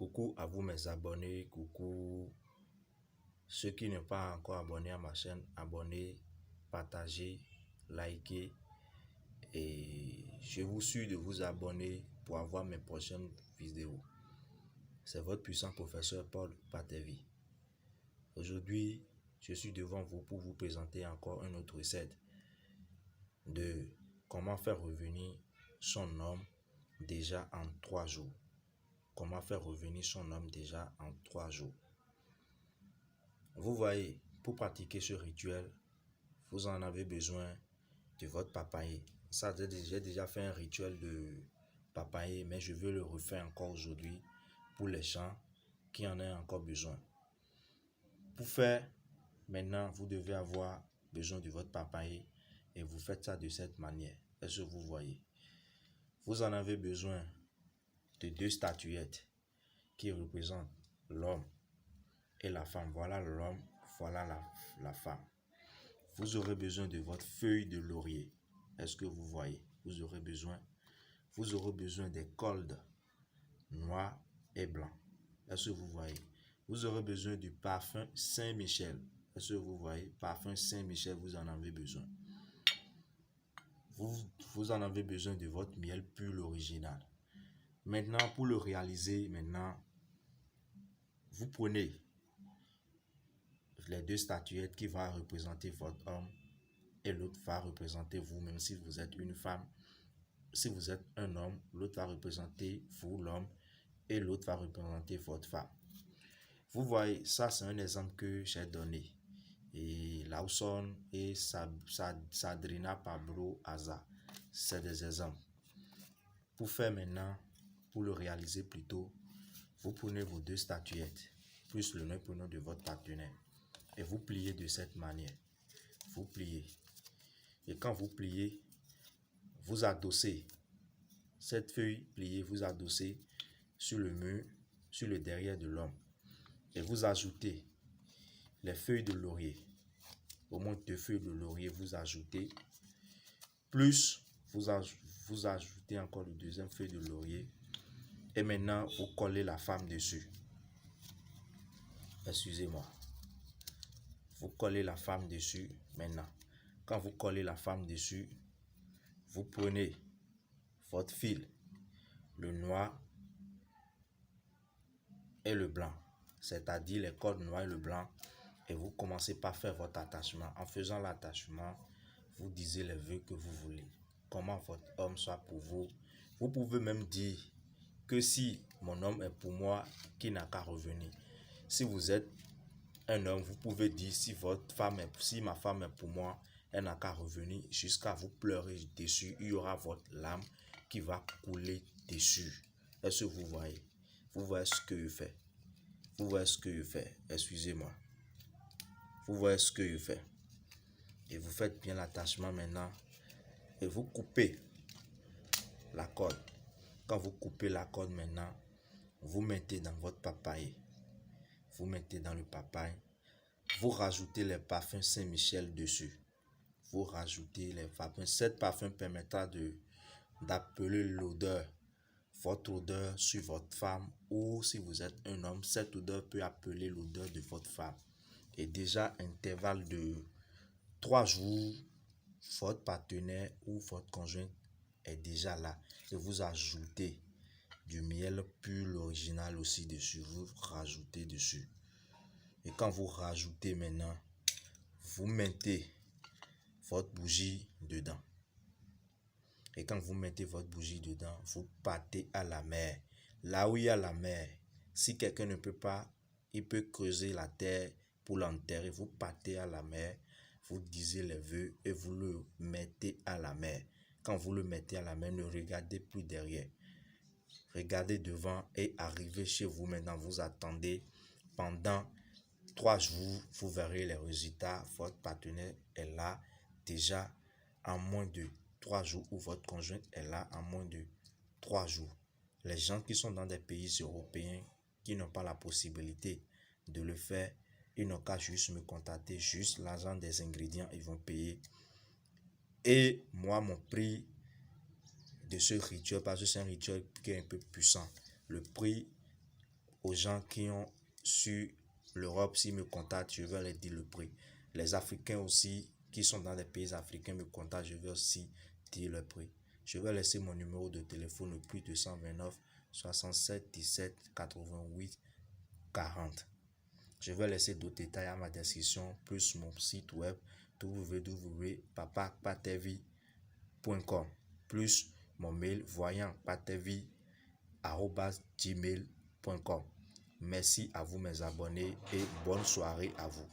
Coucou à vous mes abonnés, coucou ceux qui n'ont pas encore abonné à ma chaîne, abonnez, partagez, likez et je vous suis de vous abonner pour avoir mes prochaines vidéos. C'est votre puissant professeur Paul Patevi. Aujourd'hui, je suis devant vous pour vous présenter encore une autre recette de comment faire revenir son homme déjà en 3 jours. Comment faire revenir son homme déjà en 3 jours. Vous voyez, pour pratiquer ce rituel, vous en avez besoin de votre papaye. Ça, j'ai déjà fait un rituel de papaye, mais je veux le refaire encore aujourd'hui pour les gens qui en ont encore besoin. Pour faire, maintenant, vous devez avoir besoin de votre papaye et vous faites ça de cette manière. Est-ce que vous voyez? Vous en avez besoin de 2 statuettes qui représentent l'homme et la femme. Voilà l'homme, voilà la femme. Vous aurez besoin de votre feuille de laurier. Est-ce que vous voyez? Vous aurez besoin des coldes noirs et blancs. Est-ce que vous voyez? Vous aurez besoin du parfum Saint-Michel. Est-ce que vous voyez? Parfum Saint-Michel, vous en avez besoin. Vous en avez besoin de votre miel pur original. Maintenant, pour le réaliser, vous prenez les 2 statuettes qui vont représenter votre homme et l'autre va représenter vous-même si vous êtes une femme. Si vous êtes un homme, l'autre va représenter vous, l'homme, et l'autre va représenter votre femme. Vous voyez, ça c'est un exemple que j'ai donné. Et Lawson et Sadrina Pablo Aza, c'est des exemples. Pour faire maintenant, pour le réaliser plutôt, vous prenez vos 2 statuettes, plus le nom et prénom de votre partenaire. Et vous pliez de cette manière. Vous pliez. Et quand vous pliez, vous adossez cette feuille pliée, vous adossez sur le mur, sur le derrière de l'homme. Et vous ajoutez les feuilles de laurier. Au moins 2 feuilles de laurier, vous ajoutez. Plus, vous ajoutez encore le 2e feuille de laurier. Et maintenant, vous collez la femme dessus. Excusez-moi. Vous collez la femme dessus maintenant. Quand vous collez la femme dessus, vous prenez votre fil, le noir et le blanc, c'est-à-dire les cordes noires et le blanc, et vous commencez par faire votre attachement. En faisant l'attachement, vous disiez les vœux que vous voulez, comment votre homme soit pour vous. Vous pouvez même dire que si mon homme est pour moi, qu'il n'a qu'à revenir. Si vous êtes un homme, vous pouvez dire si ma femme est pour moi, elle n'a qu'à revenir jusqu'à vous pleurer dessus. Il y aura votre larme qui va couler dessus. Est-ce que vous voyez? Vous voyez ce que je fais? Vous voyez ce que je fais? Excusez-moi. Vous voyez ce que je fais? Et vous faites bien l'attachement maintenant. Et vous coupez la corde. Quand vous coupez la corde maintenant, vous mettez dans votre papaye. Vous mettez dans le papaye. Vous rajoutez les parfums Saint-Michel dessus. Vous rajoutez les parfums. Cet parfum permettra d'appeler l'odeur, votre odeur sur votre femme, ou si vous êtes un homme, cette odeur peut appeler l'odeur de votre femme. Et déjà, intervalle de 3 jours, votre partenaire ou votre conjoint est déjà là. Et vous ajoutez du miel pur original aussi dessus. Vous rajoutez dessus. Et quand vous rajoutez maintenant, vous mettez votre bougie dedans. Et quand vous mettez votre bougie dedans, vous partez à la mer. Là où il y a la mer, si quelqu'un ne peut pas, il peut creuser la terre pour l'enterrer. Vous partez à la mer, vous disiez les vœux et vous le mettez à la mer. Quand vous le mettez à la mer, ne regardez plus derrière. Regardez devant et arrivez chez vous maintenant. Vous attendez pendant 3 jours, vous verrez les résultats. Votre partenaire est là déjà en moins de 3 jours ou votre conjoint est là en moins de 3 jours. Les gens qui sont dans des pays européens qui n'ont pas la possibilité de le faire, ils n'ont qu'à juste me contacter, juste l'argent des ingrédients, ils vont payer. Et moi, mon prix de ce rituel, parce que c'est un rituel qui est un peu puissant, le prix aux gens qui ont sur l'Europe, s'ils me contactent, je vais leur dire le prix. Les Africains aussi, qui sont dans les pays africains, me contactent, je vais aussi dire le prix. Je vais laisser mon numéro de téléphone, le plus 229 67 17 88 40. Je vais laisser d'autres détails à ma description, plus mon site web www.papapatv.com, plus mon mail voyantpatv@gmail.com. Merci à vous mes abonnés et bonne soirée à vous.